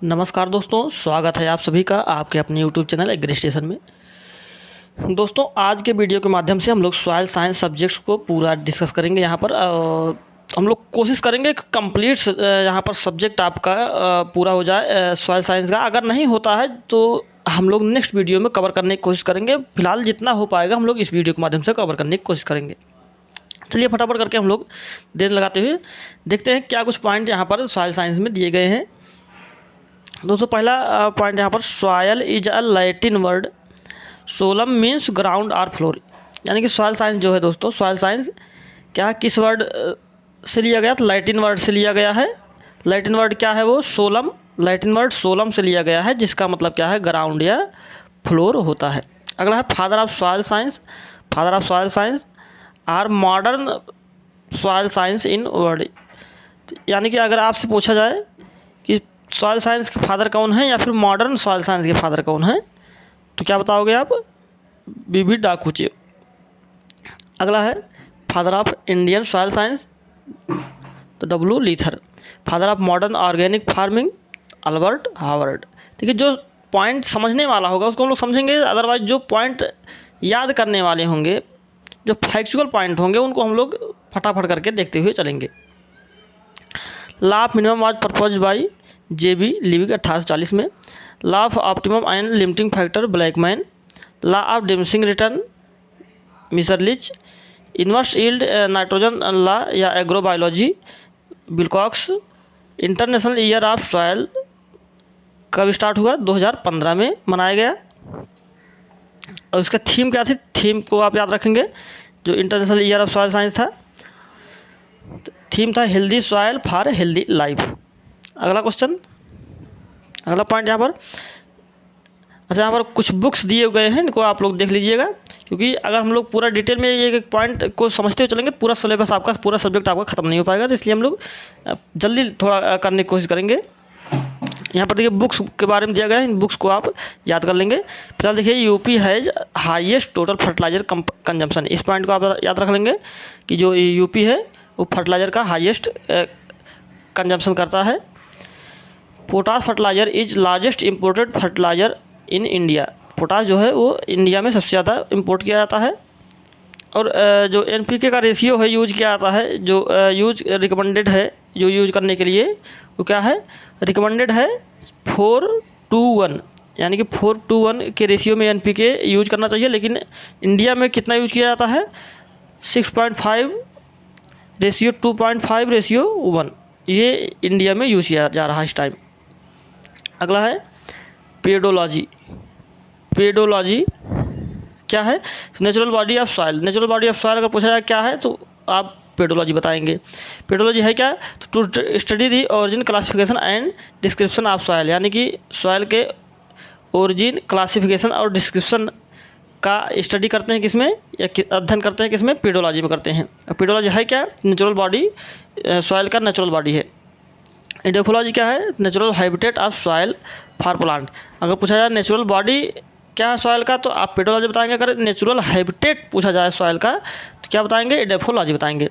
नमस्कार दोस्तों, स्वागत है आप सभी का आपके अपने यूट्यूब चैनल एग्री स्टेशन में। दोस्तों, आज के वीडियो के माध्यम से हम लोग सॉइल साइंस सब्जेक्ट्स को पूरा डिस्कस करेंगे। यहाँ पर हम लोग कोशिश करेंगे कि कंप्लीट यहाँ पर सब्जेक्ट आपका पूरा हो जाए सॉइल साइंस का। अगर नहीं होता है तो हम लोग नेक्स्ट वीडियो में कवर करने की कोशिश करेंगे। फिलहाल जितना हो पाएगा हम लोग इस वीडियो के माध्यम से कवर करने की कोशिश करेंगे। चलिए फटाफट करके हम लोग देर लगाते हुए देखते हैं क्या कुछ पॉइंट यहाँ पर सॉइल साइंस में दिए गए हैं। दोस्तों, पहला पॉइंट यहाँ पर soil is a Latin word, solum means ground और फ्लोर। यानी कि सॉइल साइंस जो है दोस्तों, सॉइल साइंस क्या किस वर्ड से लिया गया? तो लैटिन वर्ड से लिया गया है। लैटिन वर्ड क्या है? वो सोलम। लैटिन वर्ड सोलम से लिया गया है, जिसका मतलब क्या है? ग्राउंड या फ्लोर होता है। अगला है father of soil science. Father of soil science or modern soil science in world. यानी कि अगर आपसे पूछा जाए कि सॉइल साइंस के फादर कौन है या फिर मॉडर्न सॉइल साइंस के फादर कौन है, तो क्या बताओगे आप? बीबी डाकुचे। अगला है father of Indian soil science, तो W Leather. Father of modern organic farming, Albert Howard. ठीक है, जो पॉइंट समझने वाला होगा उसको हम लोग समझेंगे, अदरवाइज जो पॉइंट याद करने वाले होंगे, जो फैक्चुअल पॉइंट होंगे, उनको हम लोग फटाफट करके देखते हुए चलेंगे। Law of minimum was proposed by JB Liebig 1840 में। Law of optimum and limiting factor Blackman. Law of diminishing return Mitscherlich. Inverse yield nitrogen law या agrobiology Wilcox. International year of soil कब स्टार्ट हुआ? 2015 में मनाया गया। और इसका theme क्या थी? थीम को आप याद रखेंगे, जो international year of soil science था, थीम था healthy soil for healthy life. अगला क्वेश्चन, अगला पॉइंट यहाँ पर, अच्छा यहाँ पर कुछ बुक्स दिए गए हैं, इनको आप लोग देख लीजिएगा, क्योंकि अगर हम लोग पूरा डिटेल में ये एक पॉइंट को समझते हुए चलेंगे, पूरा सिलेबस आपका, पूरा सब्जेक्ट आपका खत्म नहीं हो पाएगा। तो इसलिए हम लोग जल्दी थोड़ा करने की कोशिश करेंगे। यहाँ पर देखिए बुक्स के बारे में दिया गया है, इन बुक्स को आप याद कर लेंगे। फिलहाल देखिए UP has highest total fertilizer consumption. इस पॉइंट को आप याद रख लेंगे कि जो यूपी है वो फर्टिलाइजर का हाईएस्ट कंजम्पशन करता है। Potash fertilizer is largest imported fertilizer in India. Potash जो है वो इंडिया में सबसे ज़्यादा इम्पोर्ट किया जाता है। और जो NPK का रेशियो है यूज किया जाता है, जो यूज रिकमेंडेड है, जो यूज करने के लिए वो क्या है? रिकमेंडेड है 4:1, यानी कि 4:1 के रेशियो में NPK यूज करना चाहिए। लेकिन इंडिया में कितना यूज किया जाता है? 6.5 रेशियो 2.5 रेशियो 1, ये इंडिया में यूज किया जा रहा है इस टाइम। अगला है पेडोलॉजी। पेडोलॉजी क्या है? Natural body of soil. Natural body of soil अगर पूछा जाए क्या है, तो आप पेडोलॉजी बताएंगे। पेडोलॉजी है क्या? तो to study the origin classification and description of soil, यानी कि सॉइल के ओरिजिन, क्लासिफिकेशन और डिस्क्रिप्शन का स्टडी करते हैं किसमें, या अध्ययन करते हैं किसमें? पेडोलॉजी में करते हैं। पेडोलॉजी है क्या? नेचुरल बॉडी, सॉइल का नेचुरल बॉडी है। एडोफोलॉजी क्या है? Natural habitat of soil for plant. अगर पूछा जाए नेचुरल बॉडी क्या है सॉइल का, तो आप पेडोलॉजी बताएंगे। अगर नेचुरल हैबिटेट पूछा जाए सॉइल का, तो क्या बताएंगे? एडोफोलॉजी बताएंगे।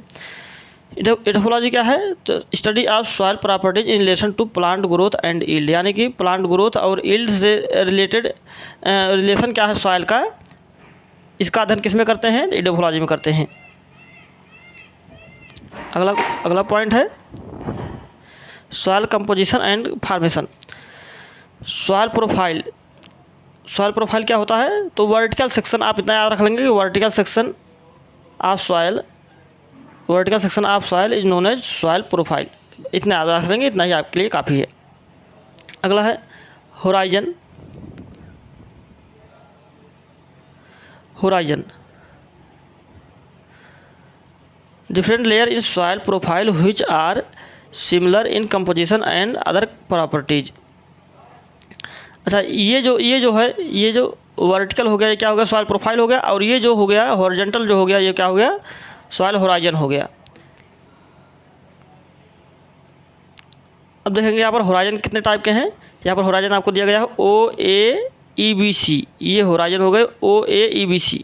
एडोफोलॉजी क्या है? तो study of soil properties in relation to plant growth and yield, यानी कि प्लांट ग्रोथ और यील्ड से रिलेटेड रिलेशन क्या है सॉइल का, इसका अध्ययन किस में करते हैं? एडोफोलॉजी में करते हैं। अगला पॉइंट है soil composition and formation. Soil profile. Soil profile क्या होता है? तो वर्टिकल सेक्शन, आप इतना याद रख लेंगे कि vertical section of soil, vertical section of soil is known as soil profile. इतना याद रख लेंगे, इतना ही आपके लिए काफ़ी है। अगला है horizon. Horizon different layer in soil profile which are similar in composition and other properties. अच्छा, ये जो है, ये जो वर्टिकल हो गया, ये क्या हो गया? सॉइल प्रोफाइल हो गया। और ये जो हो गया हॉरिजॉन्टल जो हो गया, ये क्या हो गया? सॉइल होराइजन हो गया। अब देखेंगे यहाँ पर होराइजन कितने टाइप के हैं। यहाँ पर होराइजन आपको दिया गया है OAEBC, ये होराइजन हो गए OAEBC।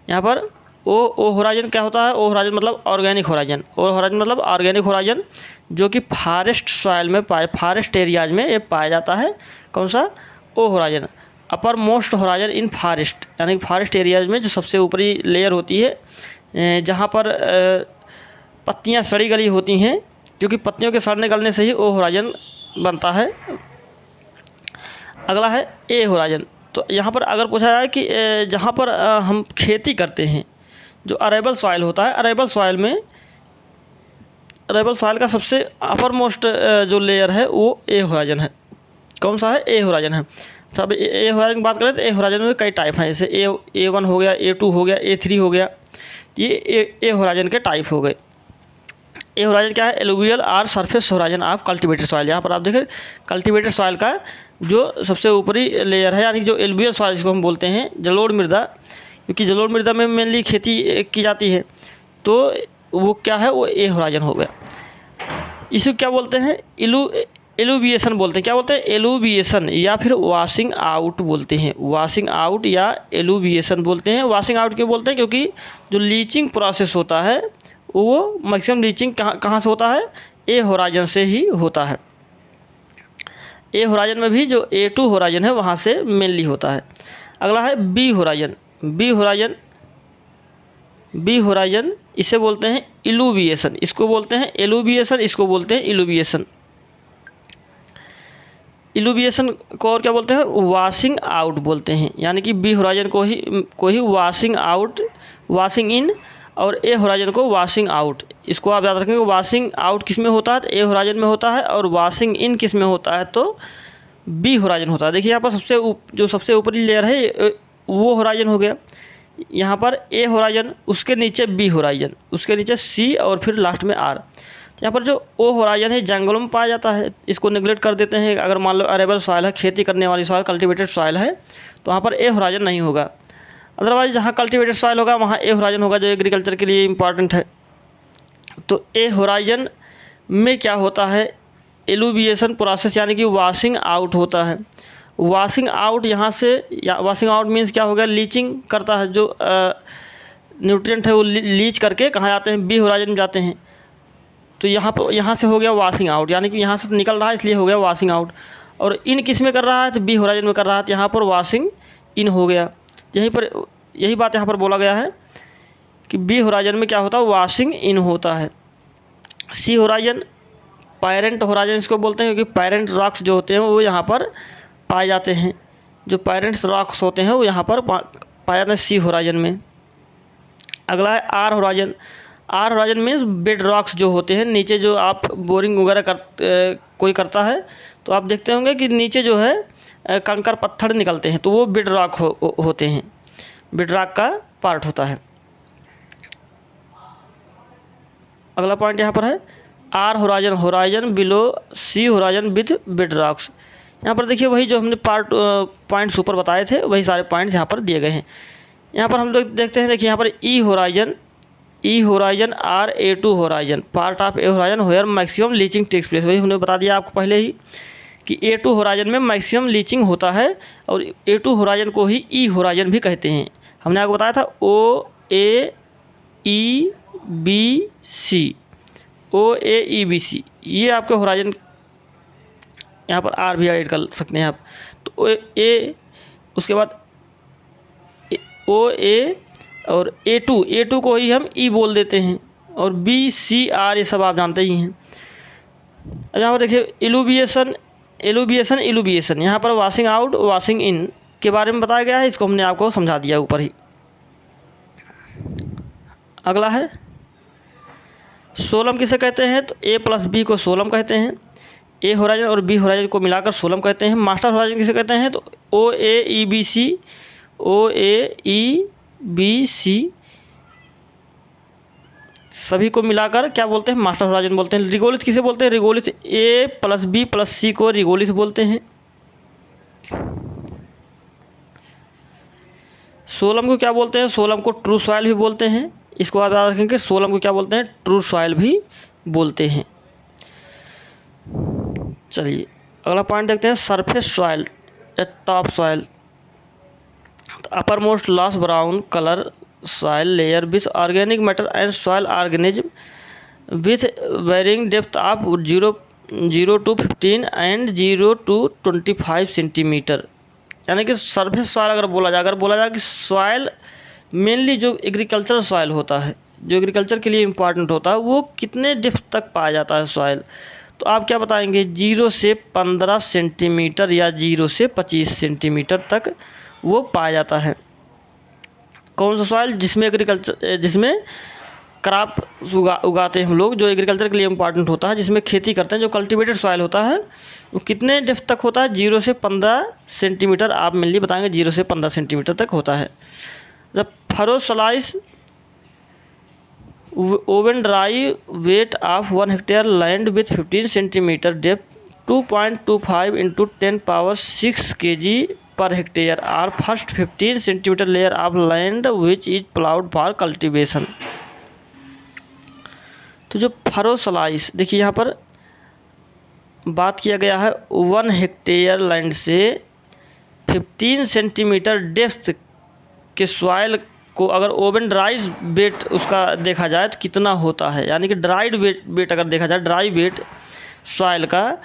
यहाँ पर ओ होराइजन क्या होता है? ओ होराइजन मतलब ऑर्गेनिक होराइजन। ओ होराइजन मतलब ऑर्गेनिक होराइजन जो कि फॉरेस्ट सॉइल में फॉरेस्ट एरियाज में ये पाया जाता है। कौन सा? O horizon. Upper most horizon in forest, यानी फॉरेस्ट एरियाज में जो सबसे ऊपरी लेयर होती है जहाँ पर पत्तियाँ सड़ी गली होती हैं, क्योंकि पत्तियों के सड़ने गलने से ही ओ होराइजन बनता है। अगला है ए होराइजन। तो यहाँ पर अगर पूछा जाए कि जहाँ पर हम खेती करते हैं, जो अरेबल सॉइल होता है, अरेबल सॉइल का सबसे अपर मोस्ट जो लेयर है वो ए होराइजन है। कौन सा है? ए होराइजन है। अच्छा, अब ए होराइजन की बात करें तो ए होराइजन में कई टाइप हैं, जैसे A1 हो गया, A2 हो गया, A3 हो गया। ये ए होराइजन के टाइप हो गए। ए होराइजन क्या है? Eluvial or surface horizon of cultivated soil. यहाँ पर आप देखें कल्टीवेटेड सॉइल का जो सबसे ऊपरी लेयर है, यानी जो एलुवियल सॉइल जिसको हम बोलते हैं, जलोढ़ मृदा, क्योंकि जलोढ़ मृदा में मेनली खेती की जाती है, तो वो क्या है? वो ए होराइजन हो गया। इसे क्या बोलते हैं? एलुविएशन बोलते हैं। क्या बोलते हैं? एलुविएशन या फिर वॉशिंग आउट बोलते हैं। वॉशिंग आउट या एलुविएशन बोलते हैं। वॉशिंग आउट क्यों बोलते हैं? क्योंकि जो लीचिंग प्रोसेस होता है वो मैक्सिमम लीचिंग कहाँ से होता है? ए होराइजन से ही होता है। ए होराइजन में भी जो A2 होराइजन है वहाँ से मेनली होता है। अगला है बी होराइजन। बी होराइजन इसे बोलते हैं इलुविएशन, इसको बोलते हैं एलुविएशन, इसको बोलते हैं इलुविएशन। इलुविएशन को और क्या बोलते हैं? वॉशिंग आउट बोलते हैं, यानी कि बी होराइजन को ही वॉशिंग आउट, वॉशिंग इन, और ए होराइजन को वॉशिंग आउट। इसको आप याद रखेंगे, वॉशिंग आउट किस में होता है? तो ए होराइजन में होता है, और वॉशिंग इन किस में होता है? तो बी होराइजन होता है। देखिए यहाँ पर जो सबसे ऊपरी लेयर है वो होराइजन हो गया। यहाँ पर ए होराइजन, उसके नीचे बी होराइजन, उसके नीचे सी, और फिर लास्ट में आर। यहाँ पर जो ओ होराइजन है जंगलों में पाया जाता है, इसको नेग्लेक्ट कर देते हैं। अगर मान लो अरेबल सॉइल है, खेती करने वाली सॉइल, कल्टीवेटेड सॉइल है, तो वहाँ पर ए होराइजन नहीं होगा। अदरवाइज जहाँ कल्टीवेटेड सॉइल होगा वहाँ ए होराइजन होगा, जो एग्रीकल्चर के लिए इम्पॉर्टेंट है। तो ए होराइजन में क्या होता है? एलुविएशन प्रोसेस, यानी कि वॉशिंग आउट होता है। वॉशिंग आउट यहाँ से, या वॉशिंग आउट मीन्स क्या हो गया? लीचिंग करता है, जो न्यूट्रिएंट है वो लीच करके कहाँ जाते हैं? बी होराइजन में जाते हैं। तो यहाँ से हो गया वॉशिंग आउट, यानी कि यहाँ से निकल रहा है इसलिए हो गया वॉशिंग आउट। और इन किस में कर रहा है? तो बी होराइजन में कर रहा है, तो यहाँ पर वॉशिंग इन हो गया। यही बात यहाँ पर बोला गया है कि बी होराइजन में क्या होता है? वॉशिंग इन होता है। सी होराइजन पैरेंट होराइजन इसको बोलते हैं, क्योंकि पैरेंट रॉक्स जो होते हैं वो यहाँ पर पाए जाते हैं। जो पैरेंट्स रॉक्स होते हैं वो यहाँ पर पाए जाते हैं सी होराइजन में। अगला है R horizon. R horizon means bed rocks जो होते हैं, नीचे जो आप बोरिंग वगैरह कोई करता है तो आप देखते होंगे कि नीचे जो है कंकर पत्थर निकलते हैं, तो वो बेड रॉक होते हैं, बेड रॉक का पार्ट होता है। अगला पॉइंट यहाँ पर है R horizon, horizon below C horizon with bed rocks. यहाँ पर देखिए वही जो हमने पॉइंट्स ऊपर बताए थे वही सारे पॉइंट्स यहाँ पर दिए गए हैं। यहाँ पर हम लोग देखते हैं, देखिए यहाँ पर E horizon or A2 horizon part of A horizon where maximum leaching takes place. वही हमने बता दिया आपको पहले ही कि A2 होराइजन में मैक्सिमम लीचिंग होता है, और A2 होराइजन को ही ई होराइजन भी कहते हैं। हमने आपको बताया था OAEBC, ये आपके होराइजन, यहाँ पर आर भी ऐड कर सकते हैं आप। तो उसके बाद OA और A2 को ही हम ई बोल देते हैं, और BCR ये सब आप जानते ही हैं। अब यहाँ पर देखिए इलुविएशन, यहाँ पर वॉशिंग आउट वॉशिंग इन के बारे में बताया गया है, इसको हमने आपको समझा दिया ऊपर ही। अगला है सोलम किसे कहते हैं? तो A+B को सोलम कहते हैं। ए होराइजन और बी होराइजन को मिलाकर सोलम कहते हैं। मास्टर होराइजन किसे कहते हैं? तो OAEBC सभी को मिलाकर क्या बोलते हैं? मास्टर होराइजन बोलते हैं। रिगोलिस किसे बोलते हैं? रिगोलिस A+B+C को रिगोलिस बोलते हैं। सोलम को क्या बोलते हैं? सोलम को ट्रू सॉइल भी बोलते हैं। इसको आप याद रखेंगे, सोलम को क्या बोलते हैं? ट्रू सॉइल भी बोलते हैं। चलिए अगला पॉइंट देखते हैं, सरफेस सॉइल या top soil. Upper most loss brown colour soil layer with organic matter and soil organism with varying depth of 0 to 15 and 0 to 25 centimetre. यानी कि सरफेस सॉइल अगर बोला जाए कि सॉइल मेनली जो एग्रीकल्चर सॉइल होता है, जो एग्रीकल्चर के लिए इम्पॉर्टेंट होता है, वो कितने डेप्थ तक पाया जाता है सॉइल। तो आप क्या बताएंगे, 0 से 15 सेंटीमीटर या 0 से 25 सेंटीमीटर तक वो पाया जाता है। कौन सा सॉइल, जिसमें क्रॉप उगाते हैं हम लोग, जो एग्रीकल्चर के लिए इम्पॉर्टेंट होता है, जिसमें खेती करते हैं, जो कल्टीवेटेड सॉइल होता है, वो कितने डेप्थ तक होता है, 0 से 15 सेंटीमीटर। आप मेनली बताएंगे 0 से 15 सेंटीमीटर तक होता है। The furrow slice oven dry weight of 1 hectare land with 15 centimetre depth 2.25 into 10⁻6 kg per hectare or first 15 centimetre layer of land which is ploughed for cultivation. तो जो फरो स्लाइस, देखिए यहाँ पर बात किया गया है 1 हेक्टेयर लैंड से 15 सेंटीमीटर डेप्थ के सॉइल को अगर ओवन ड्राई वेट उसका देखा जाए तो कितना होता है, यानी कि ड्राइड वेट अगर देखा जाए, ड्राई वेट सॉइल का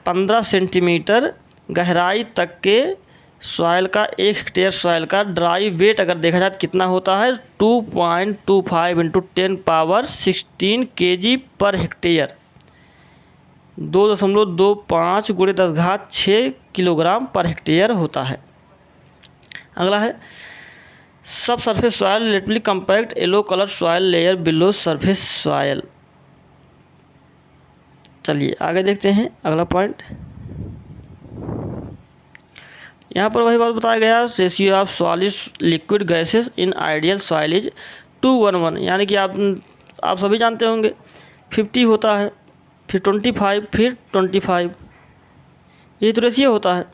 15 सेंटीमीटर गहराई तक के सॉइल का, 1 हेक्टेयर सॉइल का ड्राई वेट अगर देखा जाए तो कितना होता है, 2.25 into 10⁻16 kg per hectare, 2.25 × 10⁻6 kilogram per hectare होता है। अगला है सब surface soil relatively compact yellow colour soil layer below surface soil. चलिए आगे देखते हैं अगला पॉइंट। यहाँ पर वही बात बताया गया, ratio of solid liquid gases in ideal soil is 2:1, यानी कि आप सभी जानते होंगे 50 होता है, फिर 25, फिर 25, ये तो रेशियो होता है।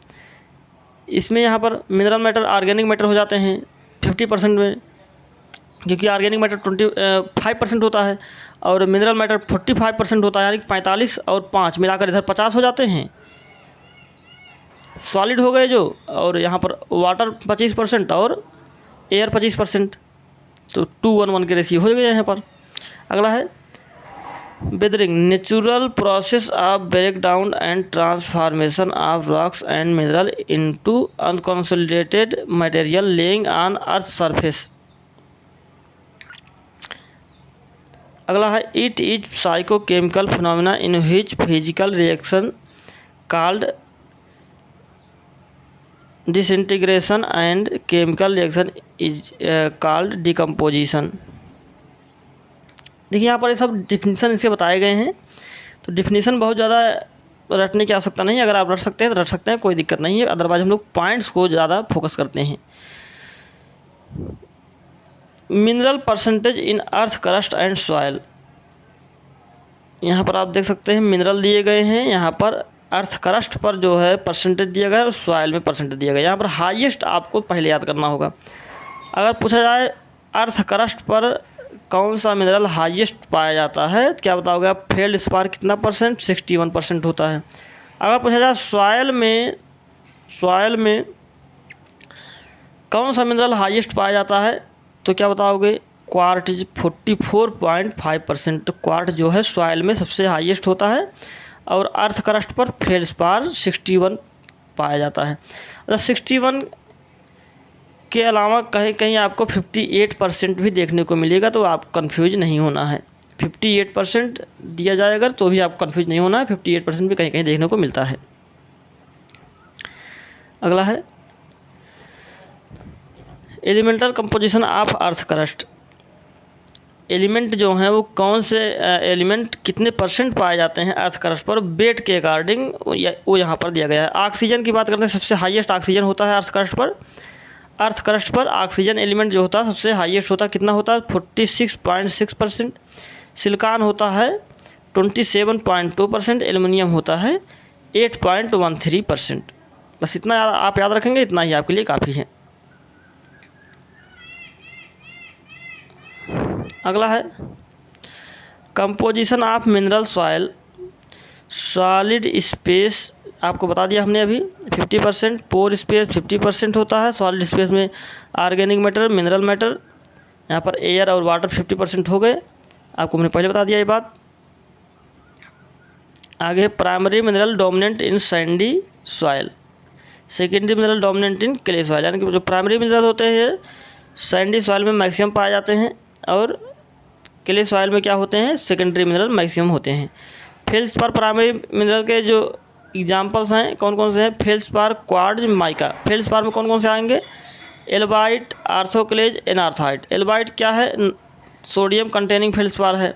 इसमें यहाँ पर मिनरल मैटर ऑर्गेनिक मैटर हो जाते हैं 50% में, क्योंकि ऑर्गेनिक मैटर 5% होता है और मिनरल मैटर 45% होता है, यानी कि 45 और 5 मिलाकर इधर 50 हो जाते हैं सॉलिड हो गए जो, और यहाँ पर वाटर 25% और एयर 25%, तो 2:1 के रेशियो हो गए यहाँ पर। अगला है weathering, natural process of break down and transformation of rocks and mineral into unconsolidated material lying on earth surface. अगला है it is physicochemical phenomena in which physical reaction called disintegration and chemical reaction is called decomposition. देखिए यहाँ पर ये सब definition इसके बताए गए हैं, तो डिफिनीसन बहुत ज़्यादा रटने की आवश्यकता नहीं है, अगर आप रट सकते हैं तो रट सकते हैं, कोई दिक्कत नहीं है, अदरवाइज हम लोग पॉइंट्स को ज़्यादा फोकस करते हैं। Mineral percentage in earth crust and soil, यहाँ पर आप देख सकते हैं मिनरल दिए गए हैं, यहाँ पर अर्थ क्रस्ट पर जो है परसेंटेज दिया गया है और सॉइल में परसेंटेज दिया गया है। यहाँ पर हाईएस्ट आपको पहले याद करना होगा। अगर पूछा जाए अर्थ क्रस्ट पर कौन सा मिनरल हाईएस्ट पाया जाता है, तो क्या बताओगे आप, फेल्डस्पार कितना परसेंट, 61% होता है। अगर पूछा जाए सॉइल में कौन सा मिनरल हाईएस्ट पाया जाता है, तो क्या बताओगे, क्वार्ट्ज 44.5%। क्वार्ट्ज जो है सॉइल में सबसे हाईएस्ट होता है और अर्थ क्रस्ट पर फेल्डस्पार 61 पाया जाता है। 61 के अलावा कहीं कहीं आपको 58% भी देखने को मिलेगा, तो आप कंफ्यूज नहीं होना है। 58% दिया जाएगा तो भी आप कंफ्यूज नहीं होना है, 58% भी कहीं कहीं देखने को मिलता है। अगला है elemental composition of earth crust. Element जो हैं वो कौन से एलिमेंट कितने परसेंट पाए जाते हैं अर्थ क्रस्ट पर, वेट के अकॉर्डिंग वो यहाँ पर दिया गया है। ऑक्सीजन की बात करते हैं, सबसे हाईएस्ट ऑक्सीजन होता है अर्थ क्रस्ट पर। अर्थ क्रस्ट पर ऑक्सीजन एलिमेंट जो होता है सबसे हाईएस्ट होता है, कितना होता है, 46.6%। सिलिकॉन होता है 27.2%। एल्युमिनियम होता है 8.13%। बस इतना आप याद रखेंगे, इतना ही आपके लिए काफ़ी है। अगला है composition of mineral soil. Solid space आपको बता दिया हमने अभी 50%, पोर स्पेस 50% होता है। सॉलिड स्पेस में ऑर्गेनिक मैटर, मिनरल मैटर यहाँ पर एयर और वाटर 50% हो गए, आपको मैंने पहले बता दिया ये बात। आगे primary mineral dominant in Sandy soil, secondary mineral dominant in clay soil, यानी कि जो प्राइमरी मिनरल होते हैं सैंडी सॉइल में मैक्सिमम पाए जाते हैं और क्ले सॉइल में क्या होते हैं, सेकेंडरी मिनरल मैक्सिमम होते हैं। फेल्सपार प्राइमरी मिनरल के जो एग्जाम्पल्स हैं कौन कौन से हैं, फेल्सपार, क्वार्ट्ज, माइका। फेल्सपार में कौन कौन से आएंगे, एल्बाइट, आर्थोक्लेज, एनार्थाइट। एल्बाइट क्या है, सोडियम कंटेनिंग फेल्सपार है।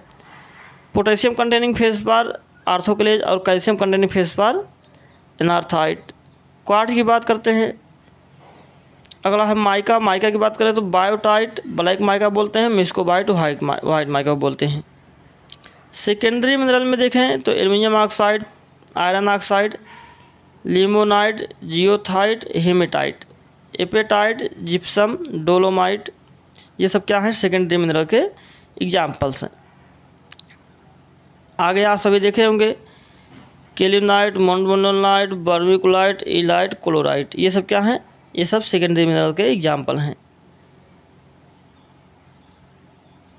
पोटेशियम कंटेनिंग फेल्सपार आर्थोक्लेज और कैल्शियम कंटेनिंग फेल्सपार एनार्थाइट। क्वार्ट्ज की बात करते हैं, अगला है माइका। माइका की बात करें तो बायोटाइट, ब्लैक माइका बोलते हैं, मिस्कोबाइट, वाइट माइका बोलते हैं। सेकेंडरी मिनरल में देखें तो aluminium oxide, iron oxide, limonite, goethite, hematite, apatite, gypsum, dolomite, ये सब क्या है, सेकेंडरी मिनरल के एग्जाम्पल्स हैं। आगे आप सभी देखे होंगे केल्विनाइट, मोन्टमोनाइट, बर्मिकुलाइट, इलाइट, क्लोराइट, ये सब क्या हैं, ये सब सेकेंडरी मिनरल के एग्जाम्पल हैं।